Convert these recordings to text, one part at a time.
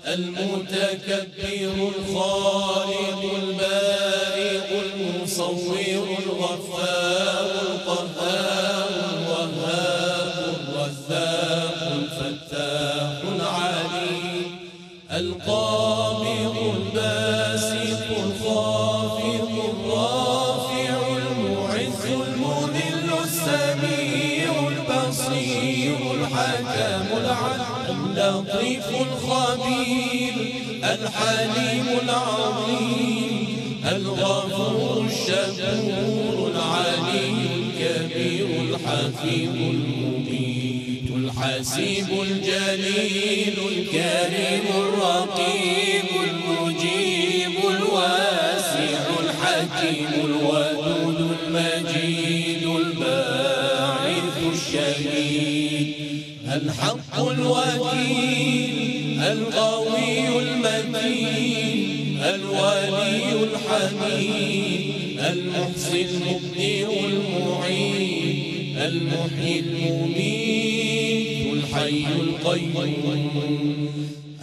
المتكبر الخالق البارئ المصور الغفار القهار الوهاب الرزاق الفتاح العليم القابض الباسط الخافض الرافع المعز المذل السميع البصير الحكم العدل اللطيف الخبير الحليم العظيم الغفور الشكور العلي الكبير الحفيظ المميت الحسيب الجليل الكريم الرقيب المجيب الواسع الحكيم الودود المجيد الباعث الشهيد الحق الوكيل القوي المتين الولي الحميد المحسن المبدئ المعين المحيي المميت الحي القيوم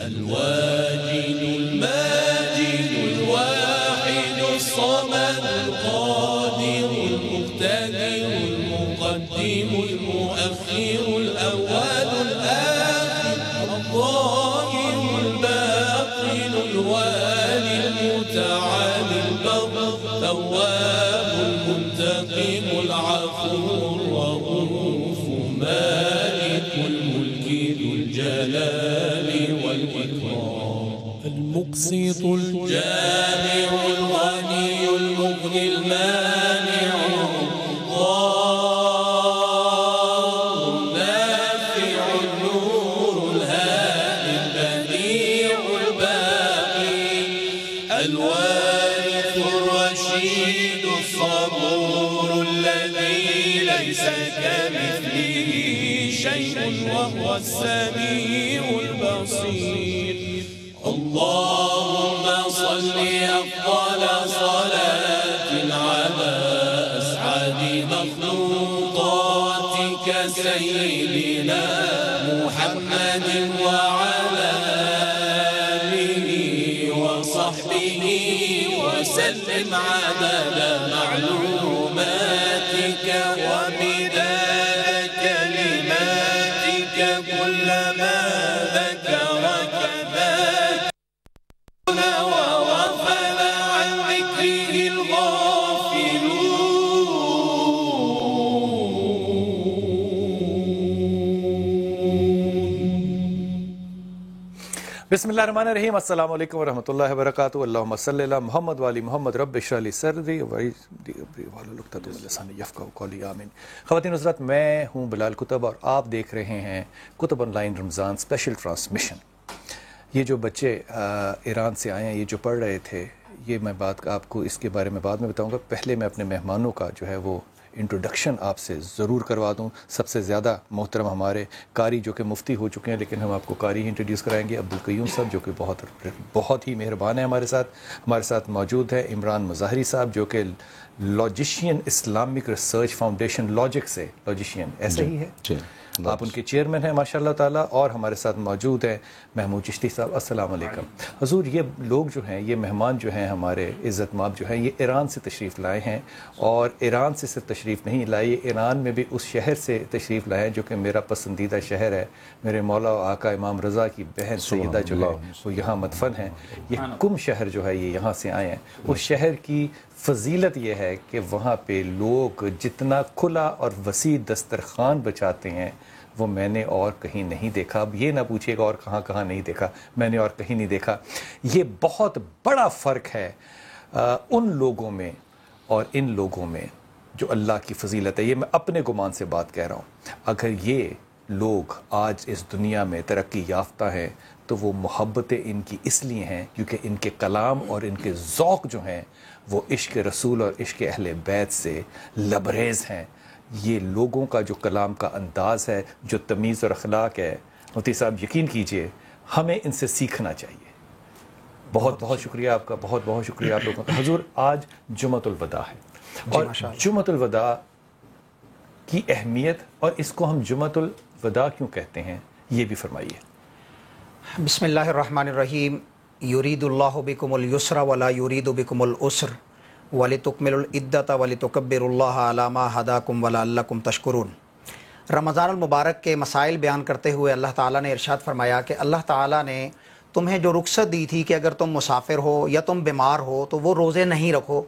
الواجد الماجد الواحد الصمد القادر المقتدر المقدم المؤخر الأول الآخر الظاهر الباطن الوالي المتعالي البر التواب المنتقم العفو الرؤوف مالك الملك ذو الجلال والإكرام المقسط الجامع الغني المغني المانع الوارث الرشيد الصبور الذي ليس كمثله شيء وهو السميع البصير اللهم صل أفضل صلاة على أسعد مخلوقاتك سيدنا محمد وعلى وصحبه وسلم عدد معلوماتك ومداد كلماتك كلما ذكرك ذاكرنا وغفل عن ذكره بسم اللہ الرحمن الرحیم السلام علیکم ورحمۃ اللہ وبرکاتہ اللہم صلی علی محمد وعلی محمد رب اشرح لی صدری واحلل عقدۃ من لسانی یفقہوا قولی آمین۔ خواتین حضرات، میں ہوں بلال کتب اور آپ دیکھ رہے ہیں کتب on line Ramzan special transmission. یہ جو بچے ایران سے آئے ہیں، یہ جو پڑھ رہے تھے، یہ میں بات آپ کو اس کے بارے میں بعد میں بتاؤں گا۔ پہلے میں اپنے مہمانوں کا جو ہے وہ انٹروڈکشن آپ سے ضرور کروا دوں۔ سب سے زیادہ محترم ہمارے قاری جو کہ مفتی ہو چکے ہیں، لیکن ہم آپ کو قاری ہی انٹروڈیوس کرائیں گے، عبدالقیوم صاحب جو کہ بہت ہی مہربان ہیں ہمارے ساتھ موجود ہے عمران مظاہری صاحب جو کہ لاجیشین اسلامک ریسرچ فاؤنڈیشن لاجک سے لاجیشین ایسا ہی ہے، آپ ان کے چیئرمین ہیں ماشاء اللہ تعالیٰ، اور ہمارے ساتھ موجود ہیں محمود چشتی صاحب۔ السلام علیکم حضور۔ یہ لوگ جو ہیں، یہ مہمان جو ہیں ہمارے عزت مآب جو ہیں، یہ ایران سے تشریف لائے ہیں، اور ایران سے صرف تشریف نہیں لائے، ایران میں بھی اس شہر سے تشریف لائے ہیں جو کہ میرا پسندیدہ شہر ہے، میرے مولا و آقا امام رضا کی بہن سیدہ جو ہے وہ یہاں مدفن ہیں۔ یہ کم شہر جو ہے یہ یہاں سے آئے ہیں۔ اس شہر کی فضیلت یہ ہے کہ وہاں پہ لوگ جتنا کھلا اور وسیع دسترخوان بچاتے ہیں وہ میں نے اور کہیں نہیں دیکھا۔ اب یہ نہ پوچھیے گا اور کہاں کہاں نہیں دیکھا، میں نے اور کہیں نہیں دیکھا۔ یہ بہت بڑا فرق ہے ان لوگوں میں اور ان لوگوں میں جو اللہ کی فضیلت ہے۔ یہ میں اپنے گمان سے بات کہہ رہا ہوں۔ اگر یہ لوگ آج اس دنیا میں ترقی یافتہ ہیں تو وہ محبتیں ان کی اس لیے ہیں کیونکہ ان کے کلام اور ان کے ذوق جو ہیں وہ عشق رسول اور عشق اہل بیت سے لبریز ہیں۔ یہ لوگوں کا جو کلام کا انداز ہے، جو تمیز اور اخلاق ہے، مفتی صاحب یقین کیجئے ہمیں ان سے سیکھنا چاہیے۔ بہت بہت شکریہ آپ کا، بہت بہت شکریہ آپ لوگوں کا۔ حضور آج جمعۃ الوداع ہے، اور جمعۃ الوداع کی اہمیت اور اس کو ہم جمعۃ الوداع کیوں کہتے ہیں یہ بھی فرمائیے۔ بسم اللہ الرحمن الرحیم۔ یرید اللہ بکم اليسر ولا یرید بکم العسر ولتکملوا العدۃ ولتکبروا اللہ علی ما ھداکم ولعلکم تشکرون۔ رمضان المبارک کے مسائل بیان کرتے ہوئے اللہ تعالیٰ نے ارشاد فرمایا کہ اللہ تعالیٰ نے تمہیں جو رخصت دی تھی کہ اگر تم مسافر ہو یا تم بیمار ہو تو وہ روزے نہیں رکھو،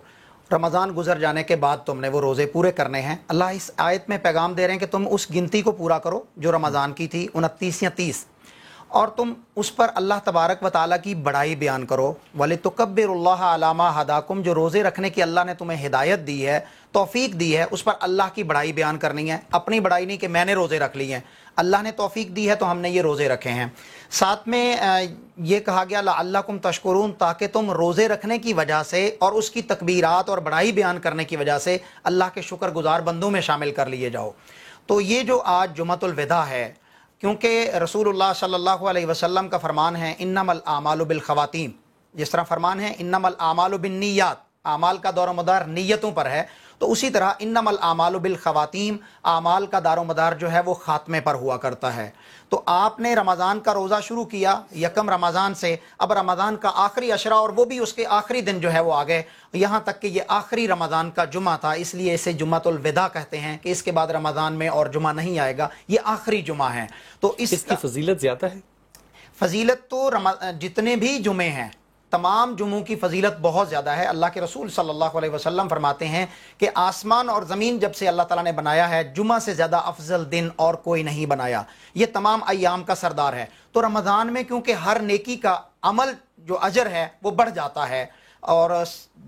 رمضان گزر جانے کے بعد تم نے وہ روزے پورے کرنے ہیں۔ اللہ اس آیت میں پیغام دے رہے ہیں کہ تم اس گنتی کو پورا کرو جو رمضان کی تھی، 29 یا 30، اور تم اس پر اللہ تبارک و تعالیٰ کی بڑائی بیان کرو۔ وَلِتُكَبِّرُوا اللَّهَ عَلَىٰ مَا هَدَاكُمْ، جو روزے رکھنے کی اللہ نے تمہیں ہدایت دی ہے، توفیق دی ہے، اس پر اللہ کی بڑائی بیان کرنی ہے، اپنی بڑائی نہیں کہ میں نے روزے رکھ لی ہیں، اللہ نے توفیق دی ہے تو ہم نے یہ روزے رکھے ہیں۔ ساتھ میں یہ کہا گیا لعلکم تشکرون، تاکہ تم روزے رکھنے کی وجہ سے اور اس کی تکبیرات اور بڑائی بیان کرنے کی وجہ سے اللہ کے شکر گزار بندوں میں شامل کر لیے جاؤ۔ تو یہ جو آج جمعۃ الوداع ہے، کیونکہ رسول اللہ صلی اللہ علیہ وسلم کا فرمان ہے انما الاعمال بالخواتیم، جس طرح فرمان ہے انما الاعمال بالنیات، اعمال کا دار و مدار نیتوں پر ہے، تو اسی طرح انما الاعمال بالخواتیم، اعمال کا دار و مدار جو ہے وہ خاتمے پر ہوا کرتا ہے۔ تو آپ نے رمضان کا روزہ شروع کیا یکم رمضان سے، اب رمضان کا آخری عشرہ اور وہ بھی اس کے آخری دن جو ہے وہ آ گئے، یہاں تک کہ یہ آخری رمضان کا جمعہ تھا، اس لیے اسے جمعۃ الوداع کہتے ہیں کہ اس کے بعد رمضان میں اور جمعہ نہیں آئے گا، یہ آخری جمعہ ہے۔ تو اس کی فضیلت زیادہ ہے؟ فضیلت تو جتنے بھی جمعے ہیں تمام جمعوں کی فضیلت بہت زیادہ ہے۔ اللہ کے رسول صلی اللہ علیہ وسلم فرماتے ہیں کہ آسمان اور زمین جب سے اللہ تعالیٰ نے بنایا ہے، جمعہ سے زیادہ افضل دن اور کوئی نہیں بنایا، یہ تمام ایام کا سردار ہے۔ تو رمضان میں کیونکہ ہر نیکی کا عمل جو اجر ہے وہ بڑھ جاتا ہے، اور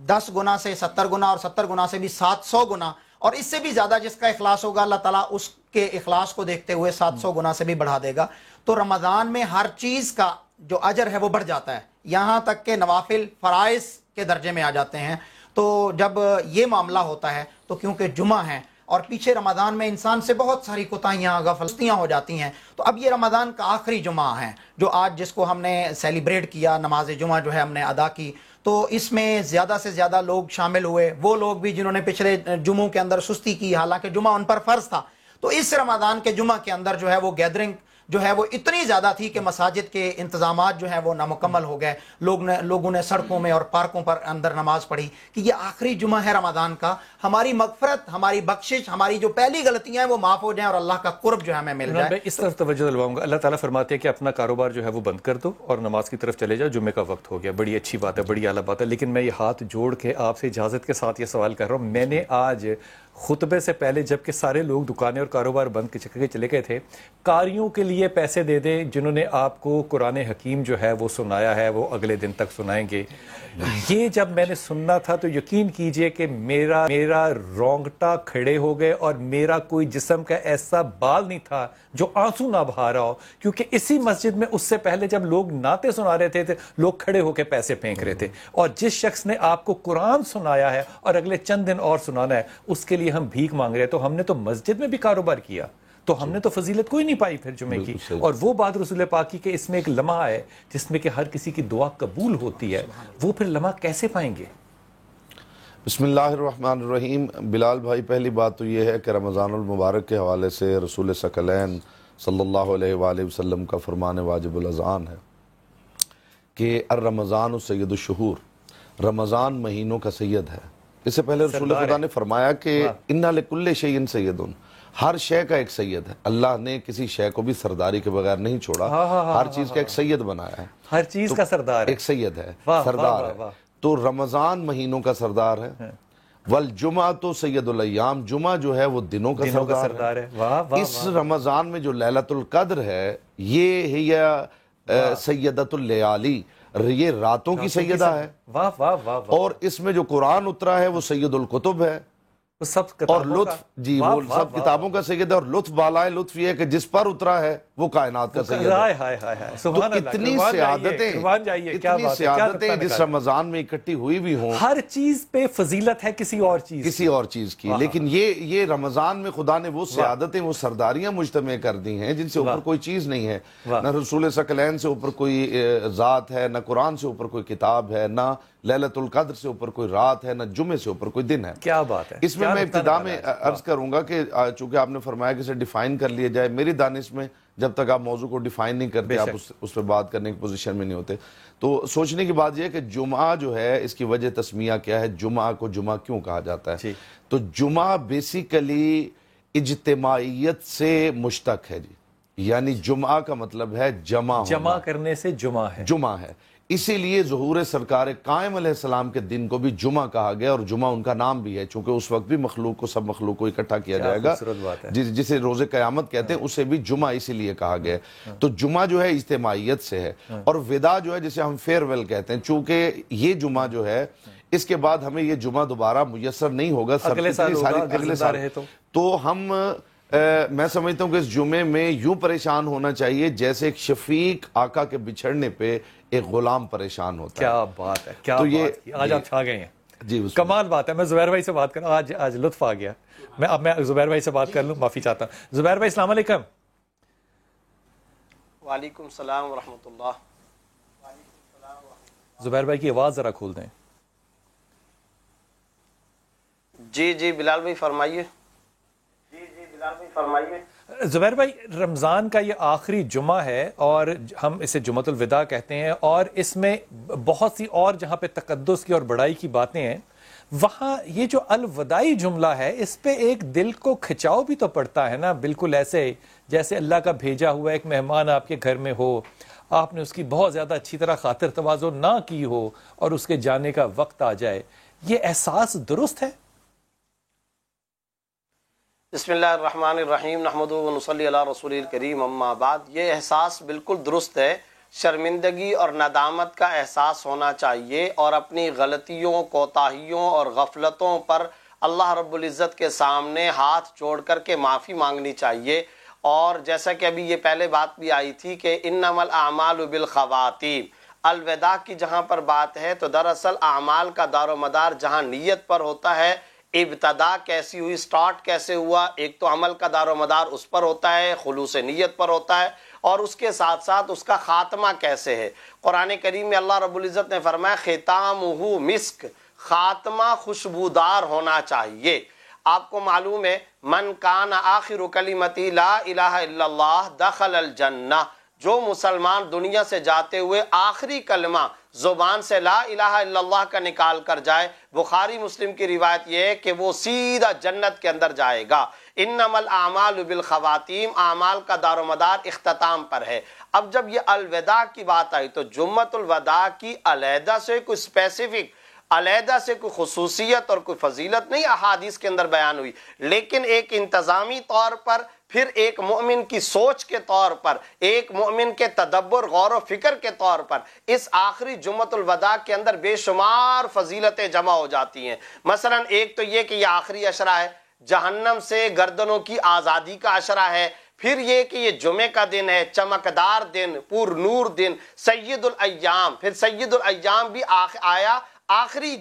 10 گنا سے 70 گنا اور 70 گنا سے بھی 700 گنا، اور اس سے بھی زیادہ جس کا اخلاص ہوگا اللہ تعالیٰ اس کے اخلاص کو دیکھتے ہوئے 700 گنا سے بھی بڑھا دے گا۔ تو رمضان میں ہر چیز کا جو اجر ہے وہ بڑھ جاتا ہے، یہاں تک کہ نوافل فرائض کے درجے میں آ جاتے ہیں۔ تو جب یہ معاملہ ہوتا ہے تو کیونکہ جمعہ ہے اور پیچھے رمضان میں انسان سے بہت ساری کوتاہیاں غفلتیاں ہو جاتی ہیں، تو اب یہ رمضان کا آخری جمعہ ہے جو آج جس کو ہم نے سیلیبریٹ کیا، نماز جمعہ جو ہے ہم نے ادا کی، تو اس میں زیادہ سے زیادہ لوگ شامل ہوئے، وہ لوگ بھی جنہوں نے پچھلے جمعوں کے اندر سستی کی حالانکہ جمعہ ان پر فرض تھا۔ تو اس رمضان کے جمعہ کے اندر جو ہے وہ گیدرنگ جو ہے وہ اتنی زیادہ تھی کہ مساجد کے انتظامات جو ہیں وہ نامکمل ہو گئے، لوگوں نے سڑکوں میں اور پارکوں پر اندر نماز پڑھی کہ یہ آخری جمعہ ہے رمضان کا، ہماری مغفرت، ہماری بخشش، ہماری جو پہلی غلطیاں ہیں وہ معاف ہو جائیں اور اللہ کا قرب جو ہے ہمیں مل جائے۔ میں اس طرف توجہ دلواؤں گا، اللہ تعالیٰ فرماتے ہیں کہ اپنا کاروبار جو ہے وہ بند کر دو اور نماز کی طرف چلے جاؤ، جمعے کا وقت ہو گیا، بڑی اچھی بات ہے، بڑی اعلیٰ بات ہے، لیکن میں یہ ہاتھ جوڑ کے آپ سے اجازت کے ساتھ یہ سوال کر رہا ہوں، میں نے آج خطبے سے پہلے جب کہ سارے لوگ دکانیں اور کاروبار بند کے چلے گئے تھے، قاریوں کے لیے پیسے دے دیں جنہوں نے آپ کو قرآن حکیم جو ہے وہ سنایا ہے، وہ اگلے دن تک سنائیں گے۔ یہ جب میں نے سننا تھا تو یقین کیجئے کہ میرا رونگٹا کھڑے ہو گئے، اور میرا کوئی جسم کا ایسا بال نہیں تھا جو آنسو نہ بہا رہا ہو، کیونکہ اسی مسجد میں اس سے پہلے جب لوگ نعتیں سنا رہے تھے لوگ کھڑے ہو کے پیسے پھینک رہے تھے، اور جس شخص نے آپ کو قرآن سنایا ہے اور اگلے چند دن اور سنانا ہے اس کے لیے ہم بھیک مانگ رہے ہیں۔ تو ہم نے تو مسجد میں بھی کاروبار کیا، تو ہم نے تو فضیلت کوئی نہیں پائی پھر جمعے کی۔ اور وہ بات رسول پاک کی کہ اس میں ایک لمحہ ہے جس میں کہ ہر کسی کی دعا قبول ہوتی ہے، وہ پھر لمحہ کیسے پائیں گے؟ بسم اللہ الرحمن الرحیم۔ بلال بھائی، پہلی بات تو یہ ہے کہ رمضان المبارک کے حوالے سے رسول ثقلین صلی اللہ علیہ وآلہ وسلم کا فرمان واجب الاذعان ہے کہ الرمضان سید الشہور، رمضان مہینوں کا سید ہے۔ اس سے پہلے رسول خدا نے فرمایا کہ اِنَّ لِكُلِّ شَيْءٍ سَيِّدٌ، ہر شے کا ایک سید ہے۔ اللہ نے کسی شے کو بھی سرداری کے بغیر نہیں چھوڑا، ہر چیز کا ایک سید بنایا ہے، ہر چیز کا سردار ہے، ایک سید ہے، سردار ہے۔ تو رمضان مہینوں کا سردار ہے۔ والجمعہ سید الایام، جمعہ جو ہے وہ دنوں کا سردار ہے۔ اس رمضان میں جو لیلۃ القدر ہے یہ ہے سیدۃ اللیالی، یہ راتوں کی سیدہ ہے، اور اس میں جو قرآن اترا ہے وہ سید الکتب ہے، اور لطف وہ سب کتابوں کا سید ہے، اور لطف بالا ہے۔ لطف یہ ہے کہ جس پر اترا ہے وہ کائنات کا سید ہے۔ ہائے ہائے ہائے ہائے، تو سبحان اللہ، اتنی قربان جائیے، سعادتیں، قربان جائیے، کیا اتنی بات ہے، کیا سعادتیں نقطہ جس نگاری۔ رمضان میں اکٹھی ہوئی بھی ہوں، ہر چیز پہ فضیلت ہے کسی اور چیز کسی اور چیز کی، لیکن یہ رمضان میں خدا نے وہ سعادتیں، وہ سرداریاں مجتمع کر دی ہیں جن سے اوپر کوئی چیز نہیں ہے۔ نہ رسول ثقلین سے اوپر کوئی ذات ہے، نہ قرآن سے اوپر کوئی کتاب ہے، نہ لیلۃ القدر سے اوپر کوئی رات ہے، نہ جمعے سے اوپر کوئی دن ہے۔ کیا بات ہے۔ اس میں میں ابتدا میں عرض کروں گا کہ چونکہ آپ نے فرمایا کہ اسے ڈیفائن کر لیا جائے، میری دانش میں جب تک آپ موضوع کو ڈیفائن نہیں کرتے آپ اس پہ بات کرنے کی پوزیشن میں نہیں ہوتے، تو سوچنے کی بات یہ ہے کہ جمعہ جو ہے اس کی وجہ تسمیہ کیا ہے، جمعہ کو جمعہ کیوں کہا جاتا ہے؟ تو جمعہ بیسیکلی اجتماعیت سے مشتق ہے جی، یعنی جمعہ کا مطلب ہے جمع کرنے سے جمعہ ہے، اسی لیے ظہور سرکار قائم علیہ السلام کے دن کو بھی جمعہ کہا گیا، اور جمعہ ان کا نام بھی ہے چونکہ اس وقت بھی سب مخلوق کو اکٹھا کیا جائے گا، جسے روز قیامت کہتے ہیں، اسے بھی جمعہ اسی لیے کہا گیا ہے۔ تو جمعہ جو ہے اجتماعیت سے ہے، اور وداع جو ہے جسے ہم فیئر ویل کہتے ہیں، چونکہ یہ جمعہ جو ہے اس کے بعد ہمیں یہ جمعہ دوبارہ میسر نہیں ہوگا، اگلے سال تو ہم میں سمجھتا ہوں کہ اس جمعے میں یوں پریشان ہونا چاہیے جیسے ایک شفیق آقا کے بچھڑنے پہ ایک غلام پریشان ہوتا ہے۔ کیا بات ہے، کیا بات کی، آج آپ چھا گئے ہیں جی، کمال بات ہے۔ میں زبیر بھائی سے بات کروں، آج لطف آ گیا، اب میں زبیر بھائی سے بات کر لوں، معافی چاہتا ہوں۔ زبیر بھائی السلام علیکم۔ وعلیکم السلام ورحمۃ اللہ۔ زبیر بھائی کی آواز ذرا کھول دیں۔ جی بلال بھائی فرمائیے۔ زبیر بھائی، رمضان کا یہ آخری جمعہ ہے اور ہم اسے جمعۃ الوداع کہتے ہیں، اور اس میں بہت سی اور جہاں پہ تقدس کی اور بڑائی کی باتیں ہیں، وہاں یہ جو الوداعی جملہ ہے اس پہ ایک دل کو کھچاؤ بھی تو پڑتا ہے نا، بالکل ایسے جیسے اللہ کا بھیجا ہوا ایک مہمان آپ کے گھر میں ہو، آپ نے اس کی بہت زیادہ اچھی طرح خاطر تواضع نہ کی ہو اور اس کے جانے کا وقت آ جائے، یہ احساس درست ہے؟ بسم اللہ الرحمن الرحیم، نحمدہ و نصلی علی رسول الکریم، اما بعد۔ یہ احساس بالکل درست ہے، شرمندگی اور ندامت کا احساس ہونا چاہیے، اور اپنی غلطیوں، کوتاہیوں اور غفلتوں پر اللہ رب العزت کے سامنے ہاتھ جوڑ کر کے معافی مانگنی چاہیے۔ اور جیسا کہ ابھی یہ پہلے بات بھی آئی تھی کہ انما الاعمال بالخواتیم، الوداع کی جہاں پر بات ہے تو دراصل اعمال کا دار و مدار جہاں نیت پر ہوتا ہے، ابتدا کیسی ہوئی، سٹارٹ کیسے ہوا، ایک تو عمل کا دار و مدار اس پر ہوتا ہے، خلوص نیت پر ہوتا ہے، اور اس کے ساتھ ساتھ اس کا خاتمہ کیسے ہے۔ قرآن کریم میں اللہ رب العزت نے فرمایا ختامہ مسک، خاتمہ خوشبودار ہونا چاہیے۔ آپ کو معلوم ہے من کان آخر کلمتی لا الہ الا اللہ دخل الجنہ، جو مسلمان دنیا سے جاتے ہوئے آخری کلمہ زبان سے لا الہ الا اللہ کا نکال کر جائے، بخاری مسلم کی روایت یہ ہے کہ وہ سیدھا جنت کے اندر جائے گا۔ انما الاعمال بالخواتیم، اعمال کا دار و مدار اختتام پر ہے۔ اب جب یہ الوداع کی بات آئی تو جمعۃ الوداع کی علیحدہ سے کوئی اسپیسیفک، علیحدہ سے کوئی خصوصیت اور کوئی فضیلت نہیں احادیث کے اندر بیان ہوئی، لیکن ایک انتظامی طور پر، پھر ایک مومن کی سوچ کے طور پر، ایک مومن کے تدبر، غور و فکر کے طور پر اس آخری جمعۃ الوداع کے اندر بے شمار فضیلتیں جمع ہو جاتی ہیں۔ مثلا ایک تو یہ کہ یہ آخری عشرہ ہے، جہنم سے گردنوں کی آزادی کا عشرہ ہے، پھر یہ کہ یہ جمعے کا دن ہے، چمکدار دن، پور نور دن، سید الایام، پھر سید الایام بھی آیا آخری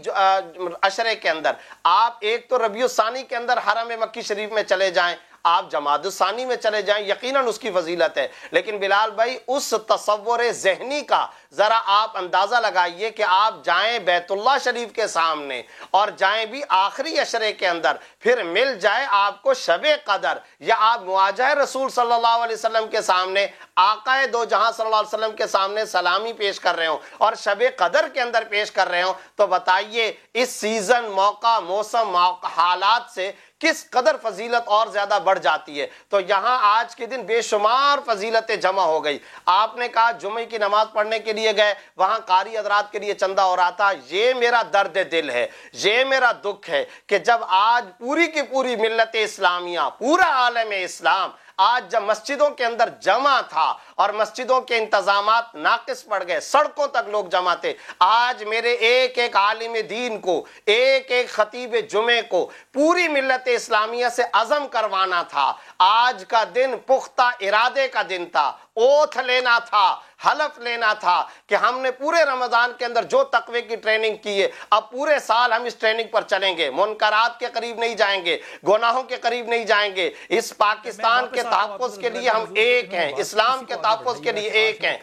عشرے کے اندر۔ آپ ایک تو ربیع الثانی کے اندر حرم مکی شریف میں چلے جائیں، آپ جمادی الثانی میں چلے جائیں، یقیناً اس کی فضیلت ہے، لیکن بلال بھائی اس تصور ذہنی کا ذرا آپ اندازہ لگائیے کہ آپ جائیں بیت اللہ شریف کے سامنے اور جائیں بھی آخری عشرے کے اندر، پھر مل جائے آپ کو شب قدر، یا آپ مواجہ رسول صلی اللہ علیہ وسلم کے سامنے، آقا دو جہاں صلی اللہ علیہ وسلم کے سامنے سلامی پیش کر رہے ہوں اور شب قدر کے اندر پیش کر رہے ہوں، تو بتائیے اس سیزن، موقع، موسم، حالات سے کس قدر فضیلت اور زیادہ بڑھ جاتی ہے۔ تو یہاں آج کے دن بے شمار فضیلتیں جمع ہو گئی۔ آپ نے کہا جمعے کی نماز پڑھنے کے لیے گئے، وہاں قاری حضرات کے لیے چندہ ہو رہا تھا۔ یہ میرا درد دل ہے، یہ میرا دکھ ہے کہ جب آج پوری کی پوری ملت اسلامیہ، پورا عالم اسلام آج جب مسجدوں کے اندر جمع تھا اور مسجدوں کے انتظامات ناقص پڑ گئے، سڑکوں تک لوگ جمع تھے، آج میرے ایک ایک عالم دین کو، ایک ایک خطیب جمعے کو پوری ملت اسلامیہ سے عزم کروانا تھا۔ آج کا دن پختہ ارادے کا دن تھا، اوتھ لینا تھا، حلف لینا تھا کہ ہم نے پورے رمضان کے اندر جو تقوی کی ٹریننگ کی ہے، اب پورے سال ہم اس ٹریننگ پر چلیں گے، منکرات کے قریب نہیں جائیں گے، گناہوں کے قریب نہیں جائیں گے، اس پاکستان کے تحفظ کے لیے ہم ایک ہیں، اسلام کے تحفظ کے لیے ایک ہیں۔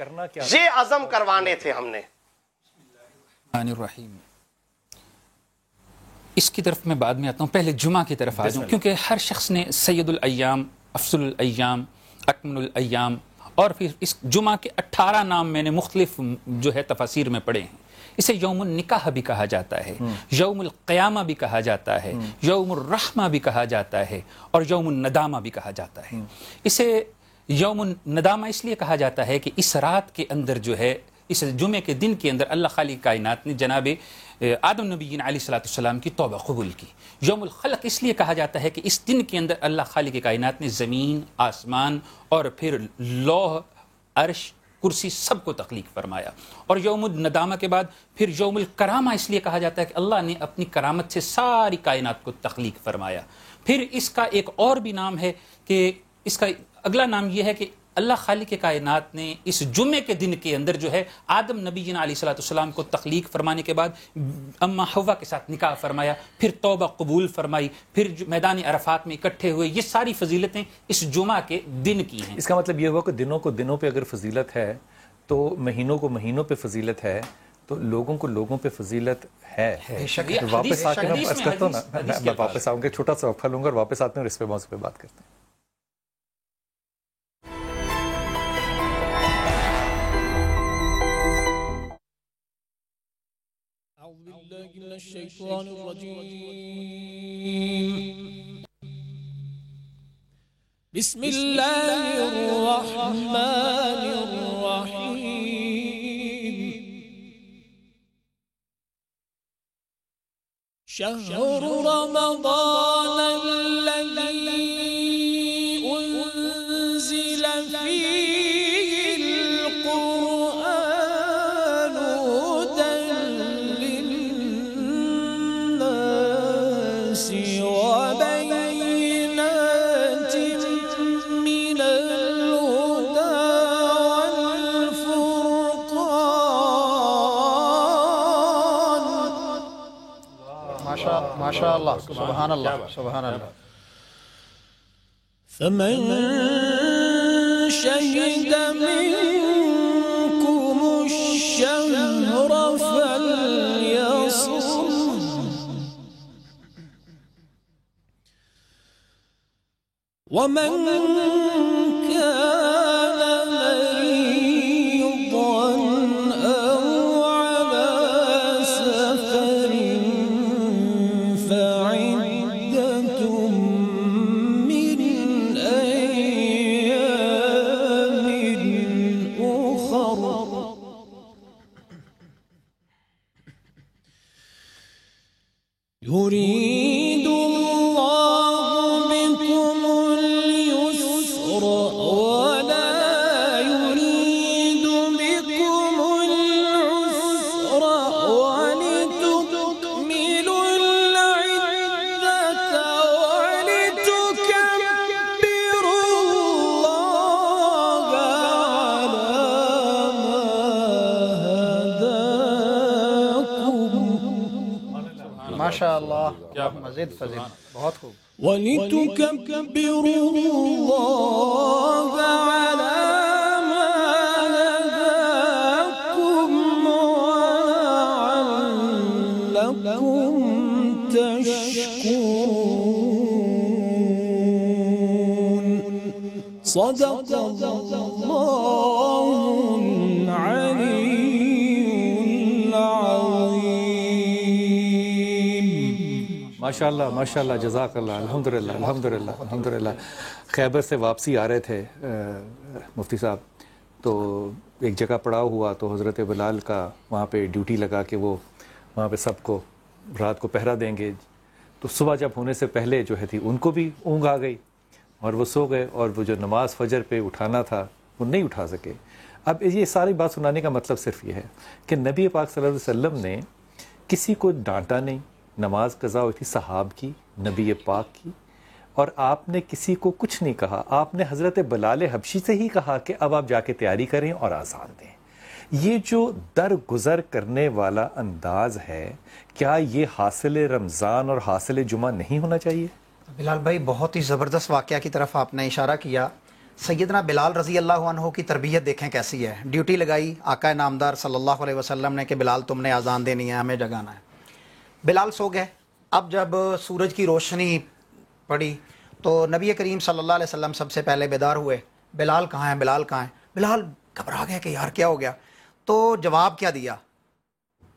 یہ عزم کروانے تھے ہم نے۔ الرحیم، اس کی طرف میں بعد میں آتا ہوں، پہلے جمعہ کی طرف آ جاؤں، کیونکہ ہر شخص نے سید الایام، افضل الایام، اکمل الایام، اور پھر اس جمعہ کے 18 نام میں نے مختلف جو ہے تفاسیر میں پڑھے ہیں۔ اسے یوم النکاح بھی کہا جاتا ہے، یوم القیامہ بھی کہا جاتا ہے، یوم الرحمہ بھی کہا جاتا ہے، اور یوم الندامہ بھی کہا جاتا ہے۔ اسے یوم الندامہ اس لیے کہا جاتا ہے کہ اس رات کے اندر جو ہے، اس جمعے کے دن کے اندر اللہ خالق کائنات نے جناب آدم نبیین علیہ السلام کی توبہ قبول کی۔ یوم الخلق اس لیے کہا جاتا ہے کہ اس دن کے اندر اللہ خالق کائنات نے زمین، آسمان اور پھر لوح، عرش، کرسی سب کو تخلیق فرمایا۔ اور یوم الندامہ کے بعد پھر یوم الکرامہ اس لیے کہا جاتا ہے کہ اللہ نے اپنی کرامت سے ساری کائنات کو تخلیق فرمایا۔ پھر اس کا ایک اور بھی نام ہے کہ اس کا اگلا نام یہ ہے کہ اللہ خالق کائنات نے اس جمعے کے دن کے اندر جو ہے آدم نبی جن علیہ السلام کو تخلیق فرمانے کے بعد اما حوا کے ساتھ نکاح فرمایا، پھر توبہ قبول فرمائی، پھر میدان عرفات میں اکٹھے ہوئے۔ یہ ساری فضیلتیں اس جمعہ کے دن کی ہیں۔ اس کا مطلب یہ ہوا کہ دنوں کو دنوں پہ اگر فضیلت ہے تو مہینوں کو مہینوں پہ فضیلت ہے، تو لوگوں کو لوگوں پہ فضیلت ہے۔ واپس آ کے میں عرض کرتا ہوں نا، میں واپس آؤں گا، چھوٹا سا وقفہ لوں گا اور واپس آتے ہیں اور اس پہ موضوع پہ بات کرتے ہیں۔ من الشيطان الرجيم بسم الله الرحمن الرحيم شهر رمضان الذي أنزل فيه القرآن هدى للناس وبينات من الهدى والفرقان۔ ماشاء اللہ، سبحان اللہ، سبحان اللہ۔ فمن شهد منكم الشهر فليصم، ومن كان مريضا أو على سفر فعدة من أيام أخر، يريد الله بكم اليسر ولا يريد بكم العسر ولتكملوا العدة ولتكبروا الله على ما هداكم۔ ماشاء اللہ، مزید فضیل، بہت خوب۔ وَلِتُكَبِّرُوا اللَّهَ عَلَى مَا هَدَاكُمْ وَلَعَلَّكُمْ تَشْكُرُونَ۔ صدق الله العلي العظيم۔ ماشاءاللہ ماشاءاللہ، جزاک اللہ، الحمدللہ الحمدللہ الحمدللہ۔ خیبر سے واپسی آ رہے تھے مفتی صاحب، تو ایک جگہ پڑاؤ ہوا تو حضرت بلال کا وہاں پہ ڈیوٹی لگا کہ وہ وہاں پہ سب کو رات کو پہرا دیں گے۔ تو صبح جب ہونے سے پہلے جو ہے تھی ان کو بھی اونگ آ گئی، اور وہ سو گئے، اور وہ جو نماز فجر پہ اٹھانا تھا وہ نہیں اٹھا سکے۔ اب یہ ساری بات سنانے کا مطلب صرف یہ ہے کہ نبی پاک صلی اللہ علیہ وسلم نے کسی کو ڈانٹا نہیں، نماز قضا ہوئی تھی صحاب کی، نبی پاک کی، اور آپ نے کسی کو کچھ نہیں کہا۔ آپ نے حضرت بلال حبشی سے ہی کہا کہ اب آپ جا کے تیاری کریں اور آزان دیں۔ یہ جو درگزر کرنے والا انداز ہے، کیا یہ حاصل رمضان اور حاصل جمعہ نہیں ہونا چاہیے؟ بلال بھائی بہت ہی زبردست واقعہ کی طرف آپ نے اشارہ کیا۔ سیدنا بلال رضی اللہ عنہ کی تربیت دیکھیں کیسی ہے۔ ڈیوٹی لگائی آقا نامدار صلی اللہ علیہ وسلم نے کہ بلال تم نے اذان دینی ہے، ہمیں جگانا ہے۔ بلال سو گئے۔ اب جب سورج کی روشنی پڑی تو نبی کریم صلی اللہ علیہ وسلم سب سے پہلے بیدار ہوئے، بلال کہاں ہے، بلال کہاں ہے؟ بلال گھبرا گئے کہ یار کیا ہو گیا؟ تو جواب کیا دیا؟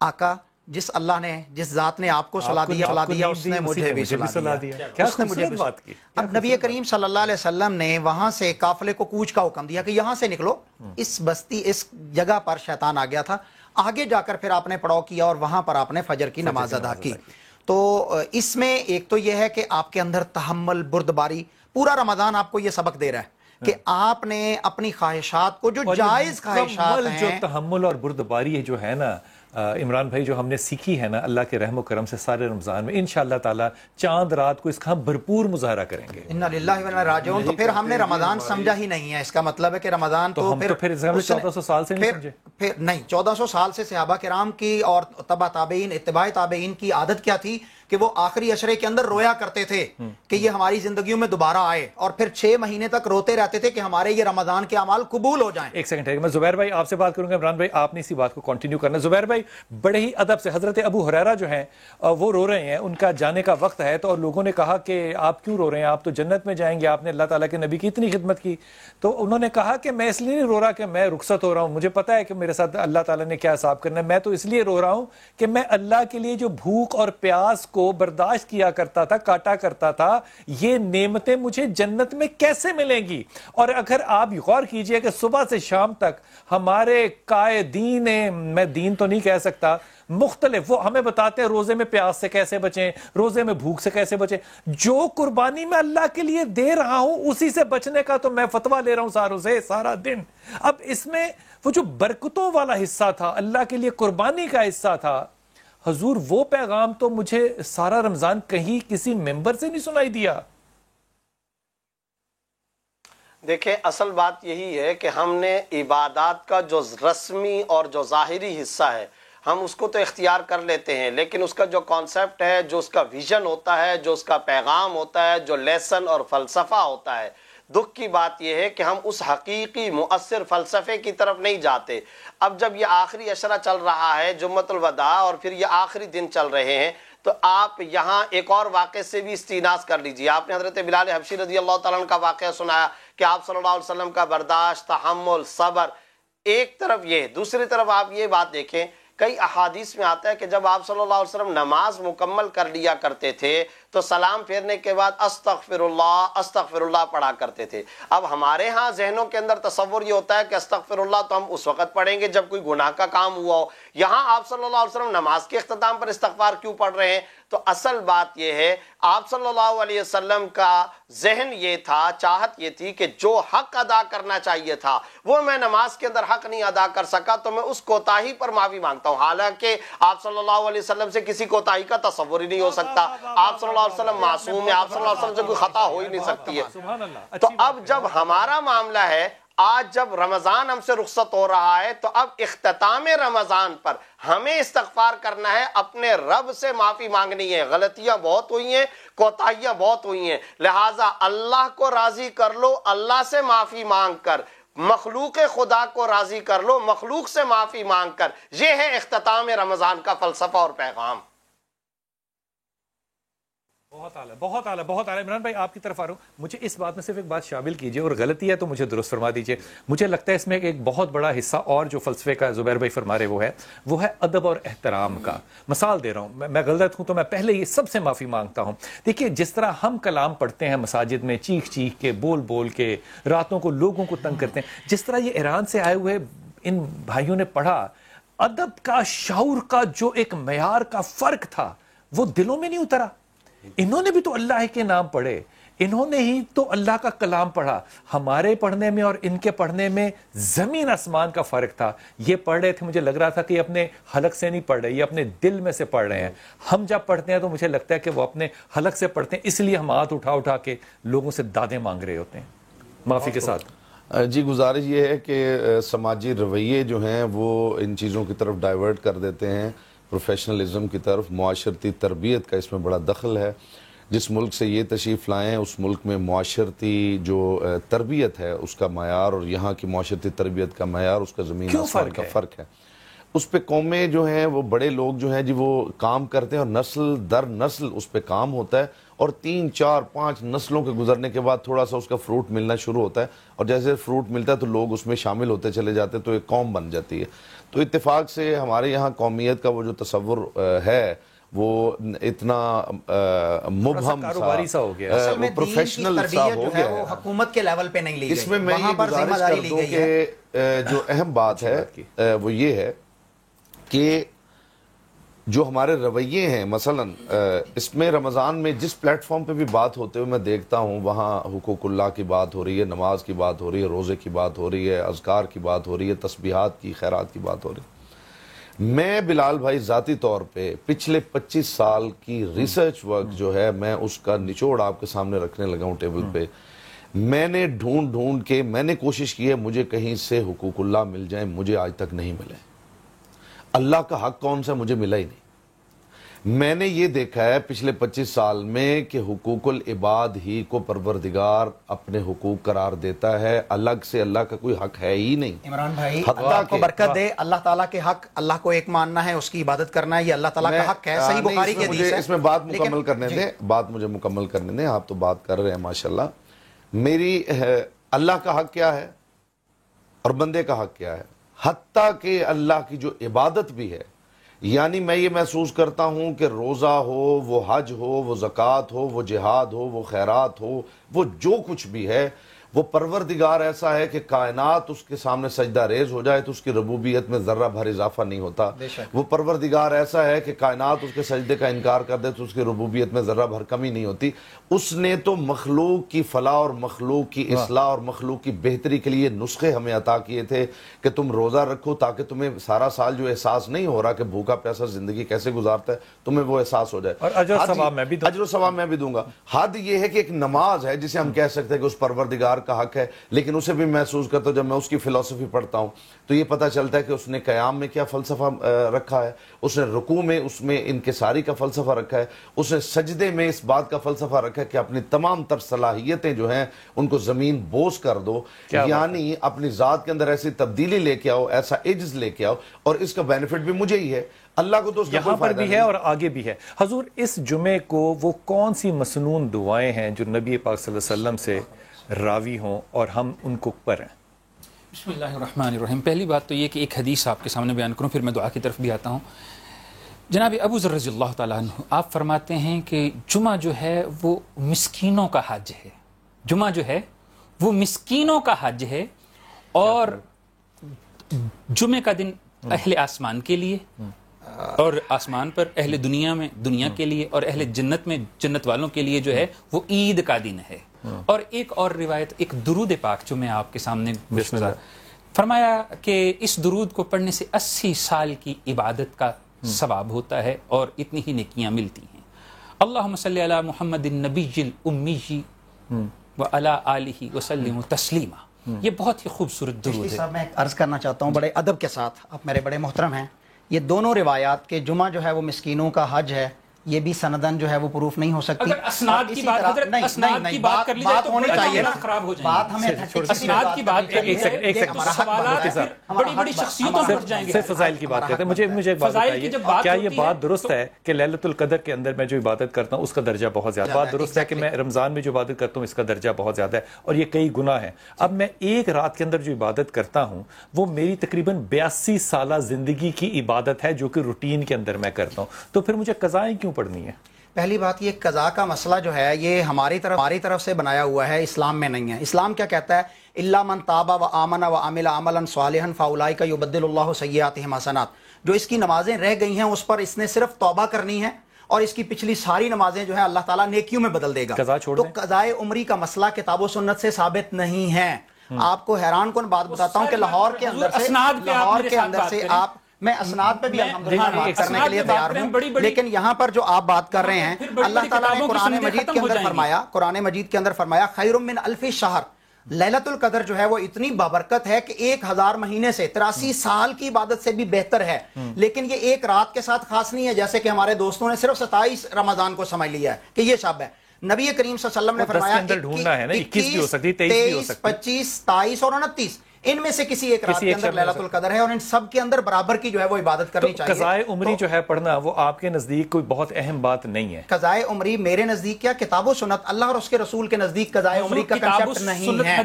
آقا جس اللہ نے، جس ذات نے آپ کو سلا دیا اس نے مجھے بھی سلا دیا۔ اس نے مجھے بھی بات کی۔ اب نبی کریم صلی اللہ علیہ وسلم نے وہاں سے قافلے کو کوچ کا حکم دیا کہ یہاں سے نکلو، اس بستی اس جگہ پر شیطان آ گیا تھا۔ آگے جا کر پھر آپ نے پڑاؤ کیا اور وہاں پر آپ نے فجر کی نماز ادا کی۔ تو اس میں ایک تو یہ ہے کہ آپ کے اندر تحمل، بردباری، پورا رمضان آپ کو یہ سبق دے رہا ہے کہ آپ نے اپنی خواہشات کو، جو جائز خواہشات ہیں، جو تحمل اور بردباری جو ہے نا عمران بھائی، جو ہم نے سیکھی ہے نا اللہ کے رحم و کرم سے سارے رمضان میں، انشاءاللہ تعالی چاند رات کو اس کا ہم بھرپور مظاہرہ کریں گے۔ انا للہ و انا راجعون۔ تو پھر ہم نے رمضان سمجھا ہی نہیں ہے، اس کا مطلب ہے کہ رمضان تو پھر 1400 سال سے نہیں سمجھے؟ پھر نہیں، 1400 سال سے صحابہ کرام کی اور تبع تابعین، اتباع تابعین کی عادت کیا تھی کہ وہ آخری عشرے کے اندر رویا کرتے تھے کہ یہ ہماری زندگیوں میں دوبارہ آئے، اور پھر 6 مہینے تک روتے رہتے تھے کہ ہمارے یہ رمضان کے اعمال قبول ہو جائیں۔ ایک سیکنڈ ہے، میں زبیر بھائی آپ سے بات کروں گا، عمران بھائی آپ نے اسی بات کو کنٹینیو کرنا۔ زبیر بھائی بڑے ہی ادب سے، حضرت ابو ہریرہ جو ہیں وہ رو رہے ہیں، ان کا جانے کا وقت ہے، تو اور لوگوں نے کہا کہ آپ کیوں رو رہے ہیں، آپ تو جنت میں جائیں گے، آپ نے اللہ تعالیٰ کے نبی کی اتنی خدمت کی۔ تو انہوں نے کہا کہ میں اس لیے نہیں رو رہا کہ میں رخصت ہو رہا ہوں، مجھے پتا ہے کہ میرے ساتھ اللہ تعالیٰ نے کیا حساب کرنا ہے، میں تو اس لیے رو رہا ہوں کہ میں اللہ کے لیے جو بھوک اور پیاس کو برداشت کیا کرتا تھا، کاٹا کرتا تھا، یہ نعمتیں مجھے جنت میں کیسے ملیں گی؟ اور اگر آپ غور کیجئے کہ صبح سے شام تک ہمارے قائدین، میں دین تو نہیں کہہ سکتا، مختلف، وہ ہمیں بتاتے ہیں روزے میں پیاس سے کیسے بچیں، روزے میں بھوک سے کیسے بچیں۔ جو قربانی میں اللہ کے لیے دے رہا ہوں اسی سے بچنے کا تو میں فتویٰ لے رہا ہوں ساروں سے سارا دن۔ اب اس میں وہ جو برکتوں والا حصہ تھا، اللہ کے لیے قربانی کا حصہ تھا، حضور وہ پیغام تو مجھے سارا رمضان کہیں کسی ممبر سے نہیں سنائی دیا۔ دیکھیں اصل بات یہی ہے کہ ہم نے عبادات کا جو رسمی اور جو ظاہری حصہ ہے ہم اس کو تو اختیار کر لیتے ہیں، لیکن اس کا جو کانسیپٹ ہے، جو اس کا ویژن ہوتا ہے، جو اس کا پیغام ہوتا ہے، جو لیسن اور فلسفہ ہوتا ہے، دکھ کی بات یہ ہے کہ ہم اس حقیقی مؤثر فلسفے کی طرف نہیں جاتے۔ اب جب یہ آخری عشرہ چل رہا ہے، جمعۃ الوداع، اور پھر یہ آخری دن چل رہے ہیں، تو آپ یہاں ایک اور واقعے سے بھی استئناس کر لیجئے۔ آپ نے حضرت بلال حبشی رضی اللہ تعالیٰ عنہ کا واقعہ سنایا کہ آپ صلی اللہ علیہ وسلم کا برداشت، تحمل، صبر ایک طرف یہ، دوسری طرف آپ یہ بات دیکھیں، کئی احادیث میں آتا ہے کہ جب آپ صلی اللہ علیہ وسلم نماز مکمل کر لیا کرتے تھے تو سلام پھیرنے کے بعد استغفر اللہ پڑھا کرتے تھے۔ اب ہمارے ہاں ذہنوں کے اندر تصور یہ ہوتا ہے کہ استغفر اللہ تو ہم اس وقت پڑھیں گے جب کوئی گناہ کا کام ہوا ہو۔ یہاں آپ صلی اللہ علیہ وسلم نماز کے اختتام پر استغفار کیوں پڑھ رہے ہیں؟ تو اصل بات یہ ہے، آپ صلی اللہ علیہ وسلم کا ذہن یہ تھا، چاہت یہ تھی کہ جو حق ادا کرنا چاہیے تھا وہ میں نماز کے اندر حق نہیں ادا کر سکا، تو میں اس کوتاہی پر معافی مانگتا ہوں۔ حالانکہ آپ صلی اللہ علیہ وسلم سے کسی کوتاہی کا تصور ہی نہیں ہو سکتا، آپ صلی اللہ علیہ وسلم معصوم ہے، آپ صلی اللہ علیہ وسلم سے کوئی خطا ہو ہی نہیں سکتی ہے۔ تو اب جب ہمارا معاملہ ہے، آج جب رمضان ہم سے رخصت ہو رہا ہے، تو اب اختتام رمضان پر ہمیں استغفار کرنا ہے، اپنے رب سے معافی مانگنی ہے۔ غلطیاں بہت ہوئی ہیں، کوتاہیاں بہت ہوئی ہیں، لہٰذا اللہ کو راضی کر لو، اللہ سے معافی مانگ کر، مخلوق خدا کو راضی کر لو، مخلوق سے معافی مانگ کر۔ یہ ہے اختتام رمضان کا فلسفہ اور پیغام۔ بہت اعلیٰ، بہت اعلیٰ، بہت اعلیٰ۔ عمران بھائی آپ کی طرف آ رہا ہوں، مجھے اس بات میں صرف ایک بات شامل کیجئے، اور غلطی ہے تو مجھے درست فرما دیجئے۔ مجھے لگتا ہے اس میں ایک بہت بڑا حصہ اور جو فلسفے کا زبیر بھائی فرما رہے وہ ہے ادب اور احترام کا۔ مثال دے رہا ہوں، میں غلط ہوں تو میں پہلے یہ سب سے معافی مانگتا ہوں۔ دیکھیے جس طرح ہم کلام پڑھتے ہیں مساجد میں، چیخ چیخ کے، بول بول کے، راتوں کو لوگوں کو تنگ کرتے ہیں، جس طرح یہ ایران سے آئے ہوئے ان بھائیوں نے پڑھا، ادب کا، شعور کا جو ایک معیار کا فرق تھا وہ دلوں میں نہیں اترا۔ انہوں نے بھی تو اللہ کے نام پڑھے، انہوں نے ہی تو اللہ کا کلام پڑھا. ہمارے پڑھنے میں اور ان کے پڑھنے میں زمین آسمان کا فرق تھا. یہ پڑھ رہے تھے مجھے لگ رہا تھا کہ یہ اپنے حلق سے نہیں پڑھ رہے, یہ اپنے دل میں سے پڑھ رہے ہیں. ہم جب پڑھتے ہیں تو مجھے لگتا ہے کہ وہ اپنے حلق سے پڑھتے ہیں, اس لیے ہم ہاتھ اٹھا اٹھا کے لوگوں سے دادیں مانگ رہے ہوتے ہیں. معافی کے ساتھ جی گزارش یہ ہے کہ سماجی رویے جو ہیں وہ ان چیزوں کی طرف ڈائیورٹ کر دیتے ہیں, پروفیشنلزم کی طرف. معاشرتی تربیت کا اس میں بڑا دخل ہے. جس ملک سے یہ تشریف لائیں اس ملک میں معاشرتی جو تربیت ہے اس کا معیار اور یہاں کی معاشرتی تربیت کا معیار, اس کا زمین آسمان کا فرق ہے. اس پہ قومیں جو ہیں وہ بڑے لوگ جو ہیں جی وہ کام کرتے ہیں اور نسل در نسل اس پہ کام ہوتا ہے, اور 3 4 5 نسلوں کے گزرنے کے بعد تھوڑا سا اس کا فروٹ ملنا شروع ہوتا ہے, اور جیسے فروٹ ملتا ہے تو لوگ اس میں شامل ہوتے چلے جاتے ہیں, تو ایک قوم بن جاتی ہے. تو اتفاق سے ہمارے یہاں قومیت کا وہ جو تصور ہے وہ اتنا مبہم سا ہو گیا, وہ پروفیشنل سا ہو گیا وہ حکومت کے لیول پہ نہیں لی گئی. اس میں یہ گزارش کر دوں کہ جو اہم بات ہے وہ یہ ہے کہ جو ہمارے رویے ہیں, مثلا اس میں رمضان میں جس پلیٹ فارم پہ بھی بات ہوتے ہوئے میں دیکھتا ہوں وہاں حقوق اللہ کی بات ہو رہی ہے, نماز کی بات ہو رہی ہے, روزے کی بات ہو رہی ہے, اذکار کی بات ہو رہی ہے, تسبیحات کی, خیرات کی بات ہو رہی ہے. میں بلال بھائی ذاتی طور پہ پچھلے 25 سال کی ریسرچ ورک جو ہے میں اس کا نچوڑ آپ کے سامنے رکھنے لگا ہوں ٹیبل پہ. میں نے ڈھونڈ کے میں نے کوشش کی ہے مجھے کہیں سے حقوق اللہ مل جائیں, مجھے آج تک نہیں ملے. اللہ کا حق کون سا مجھے ملا ہی نہیں. میں نے یہ دیکھا ہے پچھلے 25 سال میں کہ حقوق العباد ہی کو پروردگار اپنے حقوق قرار دیتا ہے, الگ سے اللہ کا کوئی حق ہے ہی نہیں. عمران بھائی آپ کو برکت دے, اللہ تعالیٰ کے حق, اللہ کو ایک ماننا ہے, اس کی عبادت کرنا ہے, یہ اللہ تعالیٰ کا حق ہے. صحیح بخاری کی حدیث ہے. اس میں بات مکمل کرنے دیں, بات مجھے مکمل کرنے دیں. آپ تو بات کر رہے ہیں ماشاءاللہ. میری اللہ کا حق کیا ہے اور بندے کا حق کیا ہے, حتیٰ کہ اللہ کی جو عبادت بھی ہے. یعنی میں یہ محسوس کرتا ہوں کہ روزہ ہو, وہ حج ہو, وہ زکوٰۃ ہو, وہ جہاد ہو, وہ خیرات ہو, وہ جو کچھ بھی ہے, وہ پروردگار ایسا ہے کہ کائنات اس کے سامنے سجدہ ریز ہو جائے تو اس کی ربوبیت میں ذرہ بھر اضافہ نہیں ہوتا. وہ پروردگار ایسا ہے کہ کائنات اس کے سجدے کا انکار کر دے تو اس کی ربوبیت میں ذرہ بھر کمی نہیں ہوتی. اس نے تو مخلوق کی فلاح اور مخلوق کی اصلاح اور مخلوق کی بہتری کے لیے نسخے ہمیں عطا کیے تھے کہ تم روزہ رکھو تاکہ تمہیں سارا سال جو احساس نہیں ہو رہا کہ بھوکا پیاسا زندگی کیسے گزارتا ہے تمہیں وہ احساس ہو جائے. اور اجر و ثواب میں بھی دوں گا. حد یہ ہے کہ ایک نماز ہے جسے ہم کہہ سکتے ہیں کہ اس پروردگار کا حق ہے, لیکن اسے بھی محسوس کرتا ہوں جب میں اس کی فلسفی پڑھتا ہوں تو یہ پتہ چلتا ہے کہ اس نے قیام میں کیا فلسفہ رکھا ہے, اس نے رکوع میں اس میں انکساری کا فلسفہ رکھا ہے, اس نے سجدے میں اس بات کا فلسفہ رکھا ہے کہ اپنی تمام تر صلاحیتیں جو ہیں ان کو زمین بوس کر دو, یعنی اپنی ذات کے اندر ایسی تبدیلی لے کے آؤ, ایسا عجز لے کے آؤ, اور اس کا بینیفٹ بھی مجھے ہی ہے, اللہ کو تو اس کا یہاں پر بھی ہے اور آگے بھی ہے. حضور اس جمعے کو وہ کون سی مسنون دعائیں ہیں جو نبی پاک صلی اللہ علیہ وسلم سے راوی ہوں اور ہم ان کو پڑھیں؟ بسم اللہ الرحمن الرحیم. پہلی بات تو یہ کہ ایک حدیث آپ کے سامنے بیان کروں, پھر میں دعا کی طرف بھی آتا ہوں. جناب ابو ذر رضی اللہ تعالیٰ عنہ آپ فرماتے ہیں کہ جمعہ جو ہے وہ مسکینوں کا حج ہے. جمعہ جو ہے وہ مسکینوں کا حج ہے, اور جمعے کا دن اہل آسمان کے لیے اور آسمان پر اہل دنیا میں دنیا کے لیے, اور اہل جنت میں جنت والوں کے لیے جو ہے وہ عید کا دن ہے. اور ایک اور روایت, ایک درود پاک جو میں آپ کے سامنے فرمایا کہ اس درود کو پڑھنے سے 80 سال کی عبادت کا ثواب ہوتا ہے اور اتنی ہی نیکیاں ملتی ہیں. اللہم صلی علی محمد النبی الامی وعلی آلہ وسلم تسلیما. یہ بہت ہی خوبصورت درود ہے. صاحب میں عرض کرنا چاہتا ہوں بڑے ادب کے ساتھ, آپ میرے بڑے محترم ہیں, یہ دونوں روایات کہ جمعہ جو ہے وہ مسکینوں کا حج ہے, یہ بھی سندن جو ہے وہ پروف نہیں ہو سکتی. اگر اسناد کی بات حضرت اسناد کی بات کر لی جائے تو ہونی چاہیے, خراب ہو جائیں بات ہمیں اسناد کی بات کر لی جائے تو سوالات بڑی بڑی شخصیتوں پر جائیں گے. صرف فضائل کی بات کرتے ہیں. مجھے ایک بات بتائیے, کیا یہ بات درست ہے کہ لیلۃ القدر کے اندر میں جو عبادت کرتا ہوں اس کا درجہ بہت زیادہ, بات درست ہے کہ میں رمضان میں جو عبادت کرتا ہوں اس کا درجہ بہت زیادہ ہے, اور یہ کئی گنا ہے. اب میں ایک رات کے اندر جو عبادت کرتا ہوں وہ میری تقریباً 82 سالہ زندگی کی عبادت ہے جو کہ روٹین کے اندر میں کرتا ہوں, تو پھر مجھے قضائیں کیوں پڑھنی ہے؟ پہلی بات یہ قضا کا مسئلہ جو ہے یہ ہماری طرف سے بنایا ہوا ہے, اسلام میں نہیں ہے. اسلام کیا کہتا ہے؟ الا من تاب و آمن و عمل عملا صالحا فاولئک یبدل اللہ سیئاتہم حسنات. جو اس کی نمازیں رہ گئی ہیں اس پر اس نے صرف توبہ کرنی ہے اور اس کی پچھلی ساری نمازیں جو ہیں اللہ تعالیٰ نیکیوں میں بدل دے گا. قضا چھوڑ تو دیں. قضائے عمری کا مسئلہ کتاب و سنت سے ثابت نہیں ہے. آپ کو حیران کن بات بتاتا ہوں کہ لاہور کے اندر سے آپ میں اسناد پہ بھی الحمدللہ بات کرنے کے لیے تیار ہوں، لیکن یہاں پر جو آپ بات کر رہے ہیں اللہ تعالیٰ نے قرآن مجید کے اندر فرمایا خیر من الف شہر. لیلۃ القدر جو ہے وہ اتنی بابرکت ہے کہ 1000 مہینے سے 83 سال کی عبادت سے بھی بہتر ہے. لیکن یہ ایک رات کے ساتھ خاص نہیں ہے جیسے کہ ہمارے دوستوں نے صرف 27 رمضان کو سمجھ لیا ہے کہ یہ شب ہے. نبی کریم صلی اللہ علیہ وسلم نے فرمایا 21 23 25 23 اور 29 ان میں سے کسی ایک رات کے اندر لیلۃ القدر ہے، اور ان سب کے اندر برابر کی جو ہے وہ عبادت کرنی چاہیے. قضائے عمری جو ہے پڑھنا وہ آپ کے نزدیک کوئی بہت اہم بات نہیں ہے. قضائے عمری میرے نزدیک کیا کتاب و سنت اللہ اور اس کے رسول کے نزدیک قضائے عمری کا کنسپٹ نہیں ہے.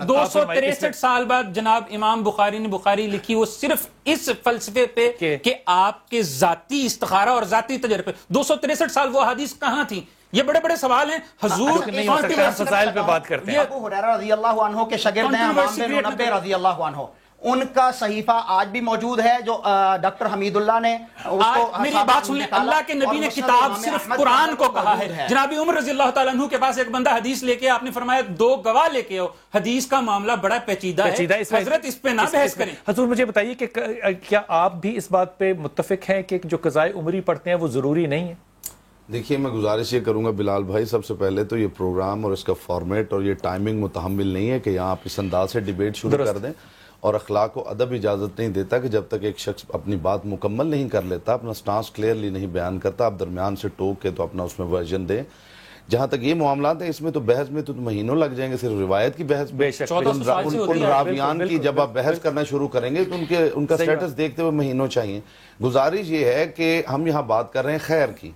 263 سال بعد جناب امام بخاری نے بخاری لکھی وہ صرف اس فلسفے پہ کہ آپ کے ذاتی استخارہ اور ذاتی تجربے. 263 سال وہ حدیث کہاں تھی؟ یہ بڑے بڑے سوال ہیں. حضور فضائل پہ بات کرتے ہیں. ابو ہریرہ رضی اللہ عنہ کے شاگرد ہیں امام بن منبہ رضی اللہ عنہ، ان کا صحیفہ آج بھی موجود ہے جو ڈاکٹر حمید اللہ نے اس کو. میری بات سن لیں، اللہ کے نبی نے کتاب صرف قرآن کو کہا ہے. جناب عمر رضی اللہ تعالیٰ عنہ کے پاس ایک بندہ حدیث لے کے آپ نے فرمایا 2 گواہ لے کے ہو. حدیث کا معاملہ بڑا پیچیدہ ہے حضرت، اس پہ نہ بحث کریں. حضور مجھے بتائیے کہ کیا آپ بھی اس بات پہ متفق ہیں کہ جو قضائے عمری پڑھتے ہیں وہ ضروری نہیں ہے؟ دیکھیے میں گزارش یہ کروں گا بلال بھائی، سب سے پہلے تو یہ پروگرام اور اس کا فارمیٹ اور یہ ٹائمنگ متحمل نہیں ہے کہ یہاں آپ اس انداز سے ڈیبیٹ شروع کر دیں، اور اخلاق و ادب اجازت نہیں دیتا کہ جب تک ایک شخص اپنی بات مکمل نہیں کر لیتا، اپنا سٹانس کلیئرلی نہیں بیان کرتا، آپ درمیان سے ٹوک کے تو اپنا اس میں ورژن دیں. جہاں تک یہ معاملات ہیں اس میں تو بحث میں تو مہینوں لگ جائیں گے، صرف روایت کی بحث بے شک ان راویان کی جب آپ بحث کرنا شروع کریں گے تو ان کا سٹیٹس دیکھتے ہوئے مہینوں چاہیے. گزارش یہ ہے کہ ہم یہاں بات کر رہے ہیں خیر کی.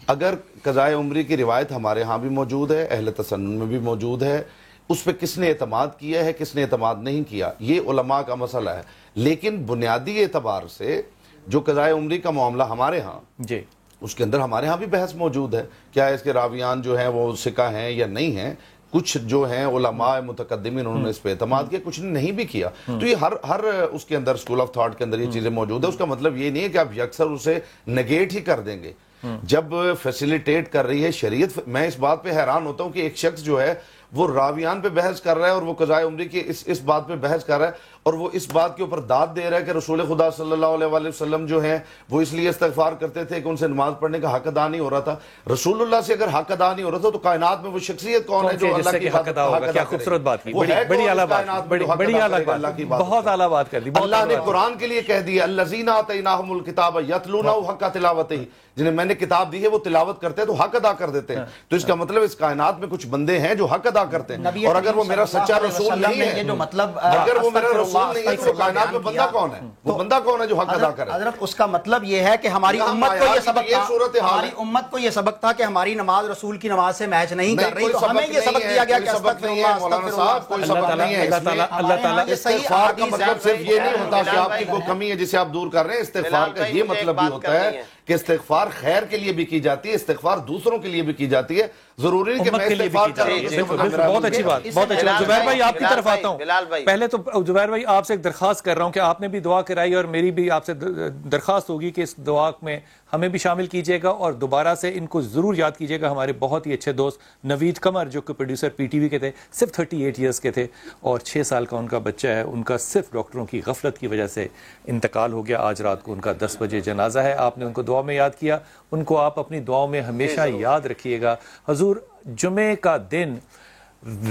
اگر قضائے عمری کی روایت ہمارے ہاں بھی موجود ہے، اہل تسنن میں بھی موجود ہے، اس پہ کس نے اعتماد کیا ہے کس نے اعتماد نہیں کیا یہ علماء کا مسئلہ ہے. لیکن بنیادی اعتبار سے جو قضائے عمری کا معاملہ ہمارے ہاں جی اس کے اندر ہمارے ہاں بھی بحث موجود ہے. کیا اس کے راویان جو ہیں وہ ثقہ ہیں یا نہیں ہیں؟ کچھ جو ہیں علماء متقدمین انہوں نے اس پہ اعتماد کیا، کچھ نے نہیں بھی کیا. تو یہ ہر اس کے اندر اسکول آف تھاٹ کے اندر یہ چیزیں موجود ہیں. اس کا مطلب یہ نہیں ہے کہ آپ یکسر اسے نگیٹ ہی کر دیں گے. جب فیسیلیٹیٹ کر رہی ہے شریعت، میں اس بات پہ حیران ہوتا ہوں کہ ایک شخص جو ہے وہ راویان پہ بحث کر رہا ہے اور وہ قضائے عمری کی اس بات پہ بحث کر رہا ہے اور وہ اس بات کے اوپر داد دے رہا ہے کہ رسول خدا صلی اللہ علیہ وآلہ وسلم جو ہیں وہ اس لیے استغفار کرتے تھے کہ ان سے نماز پڑھنے کا حق ادا نہیں ہو رہا تھا. رسول اللہ سے اگر حق ادا نہیں ہو رہا تھا تو کائنات میں وہ شخصیت کون ہے جو اللہ کی حق ادا ہوگا؟ کیا خوبصورت بات کی، بڑی اعلیٰ بات، بڑی اعلیٰ بات، بہت اعلیٰ بات کر دی. اللہ نے قرآن کے لیے کہہ دیا الذین آتیناہم الکتاب یتلونہ حق تلاوتہ، جنہیں میں نے کتاب دی ہے وہ تلاوت کرتے ہیں تو حق ادا کر دیتے ہیں. تو اس کا مطلب اس کائنات میں کچھ بندے ہیں جو حق ادا کرتے ہیں، اور اگر وہ میرا سچا رسول نہیں ہے، اگر وہ میرا رسول نہیں ہے تو کائنات میں بندہ کون ہے؟ وہ بندہ کون ہے جو حق ادا کرے؟ حضرت اس کا مطلب یہ ہے کہ ہماری امت کو یہ سبق تھا، ہماری امت کو یہ سبق تھا کہ ہماری نماز رسول کی نماز سے میچ نہیں کر رہی، تو ہمیں یہ سبق دیا گیا کہ سبق نہیں ہے مولانا صاحب، کوئی سبق نہیں ہے. اللہ تعالیٰ استغفار کا مطلب صرف یہ نہیں ہوتا کہ آپ کی کوئی کمی ہے جسے آپ دور کر رہے ہیں. استغفار کا یہ مطلب بھی ہوتا ہے کہ استغفار خیر کے لیے بھی کی جاتی ہے، استغفار دوسروں کے لیے بھی کی جاتی ہے. ضروری نہیں کہ میں استغفار کر رہا ہوں. بہت اچھی بات، بہت اچھی بات. زبیر بھائی آپ کی طرف آتا ہوں. پہلے تو زبیر بھائی آپ سے ایک درخواست کر رہا ہوں کہ آپ نے بھی دعا کرائی اور میری بھی آپ سے درخواست ہوگی کہ اس دعا میں ہمیں بھی شامل کیجیے گا اور دوبارہ سے ان کو ضرور یاد کیجیے گا. ہمارے بہت ہی اچھے دوست نوید قمر جو کہ پروڈیوسر پی ٹی وی کے تھے، صرف 38 ایئرس کے تھے اور 6 سال کا ان کا بچہ ہے. ان کا صرف ڈاکٹروں کی غفلت کی وجہ سے انتقال ہو گیا. آج رات کو ان کا 10 بجے جنازہ ہے. آپ نے ان کو دعا میں یاد کیا، ان کو آپ اپنی دعاؤں میں ہمیشہ یاد رکھیے گا. حضور جمعے کا دن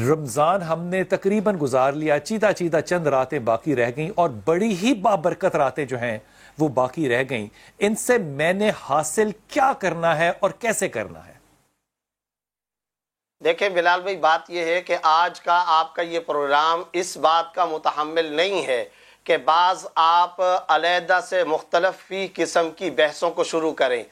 رمضان ہم نے تقریباً گزار لیا، چیدہ چند راتیں باقی رہ گئیں اور بڑی ہی بابرکت راتیں جو ہیں وہ باقی رہ گئیں. ان سے میں نے حاصل کیا کرنا ہے اور کیسے کرنا ہے؟ دیکھیں بلال بھائی، بات یہ ہے کہ آج کا آپ کا یہ پروگرام اس بات کا متحمل نہیں ہے کہ بعض آپ علیحدہ سے مختلف فی قسم کی بحثوں کو شروع کریں.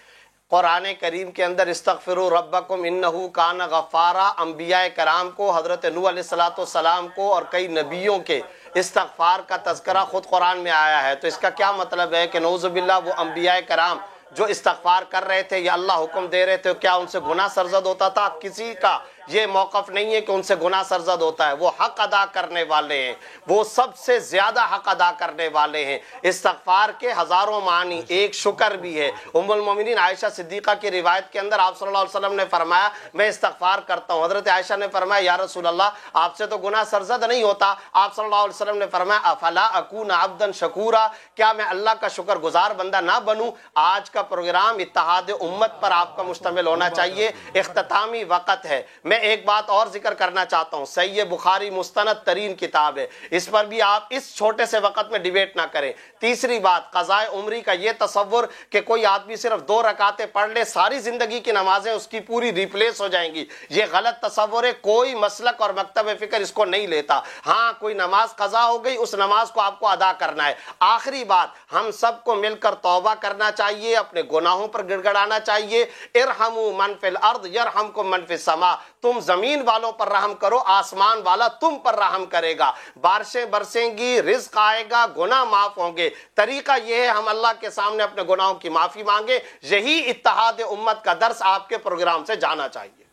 قرآن کریم کے اندر استغفروا ربکم انہو کان غفارا، انبیاء کرام کو، حضرت نوح علیہ السلام کو اور کئی نبیوں کے استغفار کا تذکرہ خود قرآن میں آیا ہے. تو اس کا کیا مطلب ہے کہ نعوذ باللہ وہ انبیاء کرام جو استغفار کر رہے تھے یا اللہ حکم دے رہے تھے، کیا ان سے گناہ سرزد ہوتا تھا؟ کسی کا یہ موقف نہیں ہے کہ ان سے گناہ سرزد ہوتا ہے. وہ حق ادا کرنے والے ہیں, وہ سب سے زیادہ حق ادا کرنے والے ہیں. استغفار کے ہزاروں معنی, ایک شکر بھی ہے. ام المومنین عائشہ صدیقہ کی روایت کے اندر آپ صلی اللہ علیہ وسلم نے فرمایا میں استغفار کرتا ہوں. حضرت عائشہ نے فرمایا یا رسول اللہ آپ سے تو گناہ سرزد نہیں ہوتا. آپ صلی اللہ علیہ وسلم نے فرمایا افلا اکون عبدا شکورا, کیا میں اللہ کا شکر گزار بندہ نہ بنوں. آج کا پروگرام اتحاد امت پر آپ کا مشتمل ہونا چاہیے. اختتامی وقت ہے. میں ایک بات اور ذکر کرنا چاہتا ہوں, صحیح بخاری مستند ترین کتاب ہے, اس پر بھی آپ اس چھوٹے سے وقت میں ڈیبیٹ نہ کریں. تیسری بات, قضاء عمری کا یہ تصور کہ کوئی آدمی صرف 2 رکعتیں پڑھ لے ساری زندگی کی نمازیں اس کی پوری ریپلیس ہو جائیں گی, یہ غلط تصور ہے. کوئی مسلک اور مکتب فکر اس کو نہیں لیتا. ہاں کوئی نماز قضا ہو گئی, اس نماز کو آپ کو ادا کرنا ہے. آخری بات, ہم سب کو مل کر توبہ کرنا چاہیے, اپنے گناہوں پر گڑ گڑانا چاہیے. ارحموا من فی الارض یرحمکم من فی السماء, تم زمین والوں پر رحم کرو, آسمان والا تم پر رحم کرے گا. بارشیں برسیں گی, رزق آئے گا, گناہ معاف ہوں گے. طریقہ یہ ہے ہم اللہ کے سامنے اپنے گناہوں کی معافی مانگے. یہی اتحاد امت کا درس آپ کے پروگرام سے جانا چاہیے.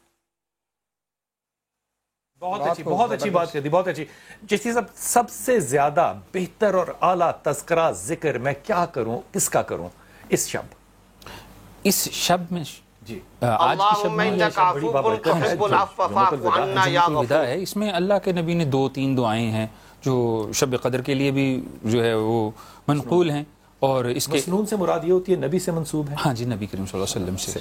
بہت اچھی بات کہی, بہت اچھی. جس چیز سب سے زیادہ بہتر اور اعلیٰ تذکرہ ذکر میں کیا کروں, کس کا کروں اس شب میں جی آج کی شب میں ودا ہے. اس میں اللہ کے نبی نے 2-3 دعائیں ہیں جو شب قدر کے لیے بھی جو ہے وہ منقول ہیں, اور اس کے مسنون سے مراد یہ ہوتی ہے نبی سے منسوب ہے. ہاں جی, نبی کریم صلی اللہ علیہ وسلم سے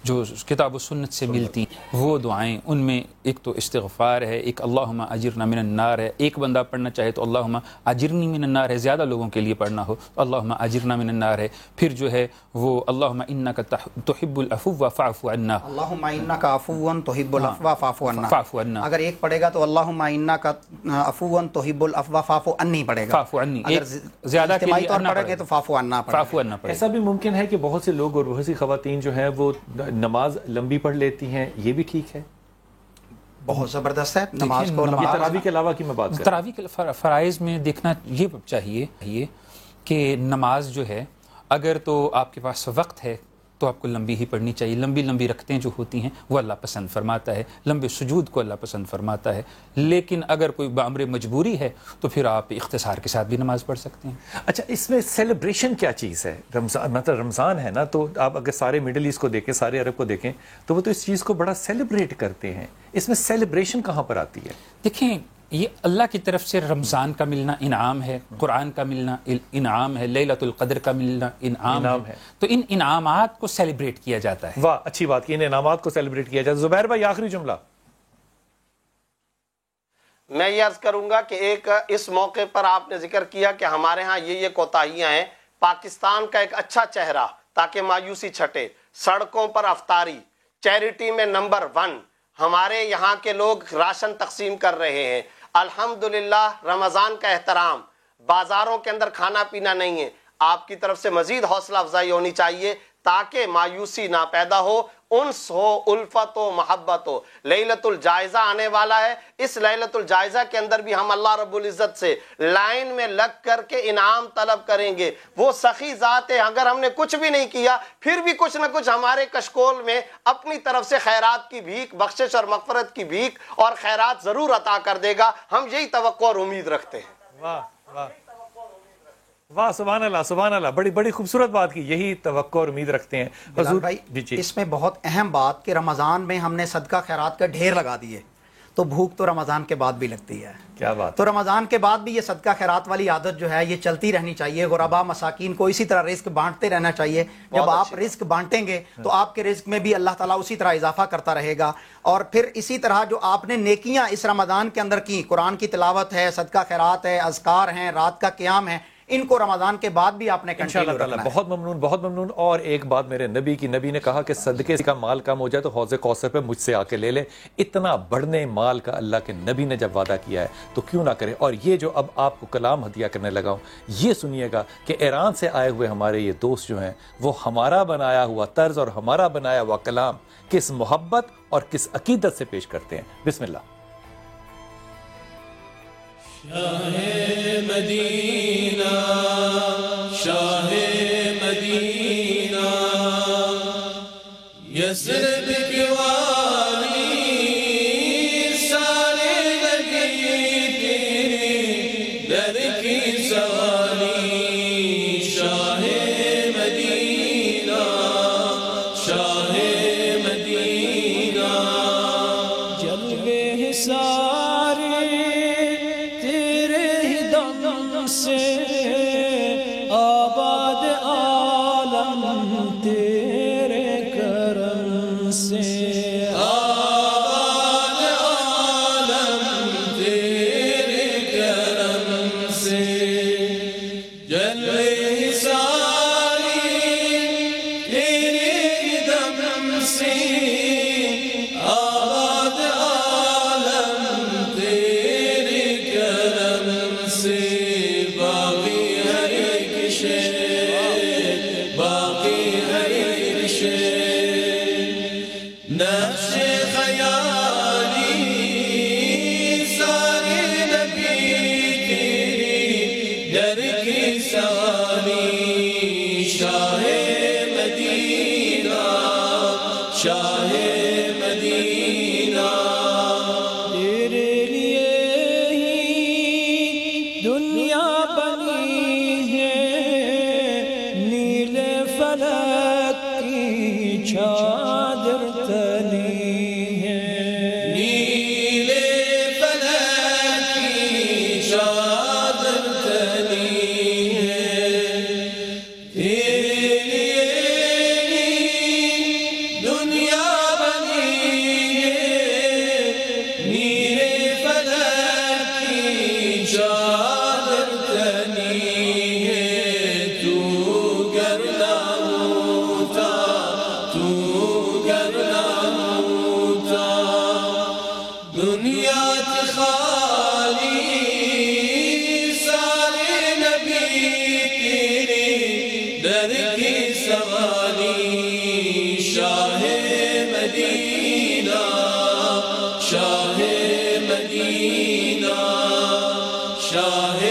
جو کتاب و سنت سے ملتی وہ دعائیں. ان میں ایک تو استغفار ہے, ایک اللہم اجرنا من النار ہے. ایک بندہ پڑھنا چاہے تو اللہم اجرنی من النار ہے, زیادہ لوگوں کے لیے پڑھنا ہو تو اللہم اجرنا من النار ہے. پھر جو ہے وہ اللہم انک تحب العفو فاعف عنا, اللہم انک عفو تحب العفو فاعف عنا. عنا اگر ایک پڑھے گا تو اللہم انک عفو تحب العفو فاعف عنی پڑھے گا. فاعف عنی, اگر زیادہ کے اجتماعی لیے طور پڑھے گا تو فاعف عنا پڑھے فاعف عنا پڑھے. ایسا بھی ممکن ہے کہ بہت سے لوگ اور بہت سی خواتین جو ہیں وہ نماز لمبی پڑھ لیتی ہیں, یہ بھی ٹھیک ہے؟ بہت زبردست ہے. نماز کو تراویح کے علاوہ کی میں بات کروں, تراویح کے فرائض میں دیکھنا یہ چاہیے کہ نماز جو ہے اگر تو آپ کے پاس وقت ہے تو آپ کو لمبی ہی پڑھنی چاہیے. لمبی رکعتیں جو ہوتی ہیں وہ اللہ پسند فرماتا ہے, لمبے سجود کو اللہ پسند فرماتا ہے. لیکن اگر کوئی بامر مجبوری ہے تو پھر آپ اختصار کے ساتھ بھی نماز پڑھ سکتے ہیں. اچھا, اس میں سیلیبریشن کیا چیز ہے؟ رمضان مطلب رمضان ہے نا, تو آپ اگر سارے مڈل ایسٹ کو دیکھیں, سارے عرب کو دیکھیں تو وہ تو اس چیز کو بڑا سیلیبریٹ کرتے ہیں. اس میں سیلیبریشن کہاں پر آتی ہے؟ دیکھیں, یہ اللہ کی طرف سے رمضان کا ملنا انعام ہے, قرآن کا ملنا انعام ہے, لیلۃ القدر کا ملنا انعام ہے. تو ان انعامات کو سیلیبریٹ کیا جاتا ہے. واہ, اچھی بات کی, ان انعامات کو سیلیبریٹ کیا جاتا ہے. زبیر بھائی آخری جملہ. میں یہ عرض کروں گا کہ ایک اس موقع پر آپ نے ذکر کیا کہ ہمارے ہاں یہ کوتاہیاں ہیں. پاکستان کا ایک اچھا چہرہ تاکہ مایوسی چھٹے, سڑکوں پر افطاری, چیریٹی میں نمبر 1, ہمارے یہاں کے لوگ راشن تقسیم کر رہے ہیں. الحمدللہ رمضان کا احترام, بازاروں کے اندر کھانا پینا نہیں ہے. آپ کی طرف سے مزید حوصلہ افزائی ہونی چاہیے تاکہ مایوسی نہ پیدا ہو, انس ہو, الفت ہو, محبت ہو. لیلۃ الجائزہ آنے والا ہے, اس لیلۃ الجائزہ کے اندر بھی ہم اللہ رب العزت سے لائن میں لگ کر کے انعام طلب کریں گے. وہ سخی ذات ہے, اگر ہم نے کچھ بھی نہیں کیا پھر بھی کچھ نہ کچھ ہمارے کشکول میں اپنی طرف سے خیرات کی بھیک, بخشش اور مغفرت کی بھیک اور خیرات ضرور عطا کر دے گا. ہم یہی توقع اور امید رکھتے ہیں. واہ واہ واہ, سبحان اللہ سبحان اللہ, بڑی خوبصورت بات کی, یہی توقع اور امید رکھتے ہیں. حضور بھائی اس میں بہت اہم بات کہ رمضان میں ہم نے صدقہ خیرات کا ڈھیر لگا دیے تو بھوک تو رمضان کے بعد بھی لگتی ہے. کیا بات. تو رمضان کے بعد بھی یہ صدقہ خیرات والی عادت جو ہے یہ چلتی رہنی چاہیے. غربا مساکین کو اسی طرح رزق بانٹتے رہنا چاہیے. جب آپ رزق بانٹیں گے تو آپ کے رزق میں بھی اللہ تعالیٰ اسی طرح اضافہ کرتا رہے گا. اور پھر اسی طرح جو آپ نے نیکیاں اس رمضان کے اندر کی, قرآن کی تلاوت ہے, صدقہ خیرات ہے, اذکار ہیں, رات کا قیام ہے, ان کو رمضان کے بعد بھی آپ نے کنٹینیو رکھنا ہے. بہت ممنون, بہت ممنون. اور ایک بات میرے نبی نے کہا کہ صدقے کا مال کم ہو جائے تو حوض کوثر پہ مجھ سے آ کے لے لے. اتنا بڑھنے مال کا اللہ کے نبی نے جب وعدہ کیا ہے تو کیوں نہ کرے. اور یہ جو اب آپ کو کلام ہدیہ کرنے لگا ہوں, یہ سنیے گا کہ ایران سے آئے ہوئے ہمارے یہ دوست جو ہیں وہ ہمارا بنایا ہوا طرز اور ہمارا بنایا ہوا کلام کس محبت اور کس عقیدت سے پیش کرتے ہیں. بسم اللہ. شاہ مدینہ شاہ مدینہ یثرب کے والی در کی سواری شاہ مدینہ شاہ مدینہ جلوے سارے تیرے ہی دم سے آباد عالم تیرے کرم سے آباد عالم تیرے کرم سے جلوے ساری تیرے دم سے آباد عالم تیرے کرم سے باقی ہر ایک شے باقی ہر ایک شے نقش خیالی سارے نبی تیری در کی سواری شاہ مدینہ شاہ مدینہ تیرے لیے ہی دنیا بنی ہے نیلے فلک کی چادر تنی ہے نیلے فلک کی چادر تنی ہے تیرے لیے دنیا بنی ہے نیلے فلک کی چادر تنی ہے تو کرنا ہوتا تو کرنا ہوتا دنیا کی خالی سارے نبی تیری در کی سواری شاہ مدینہ شاہ مدینہ شاہ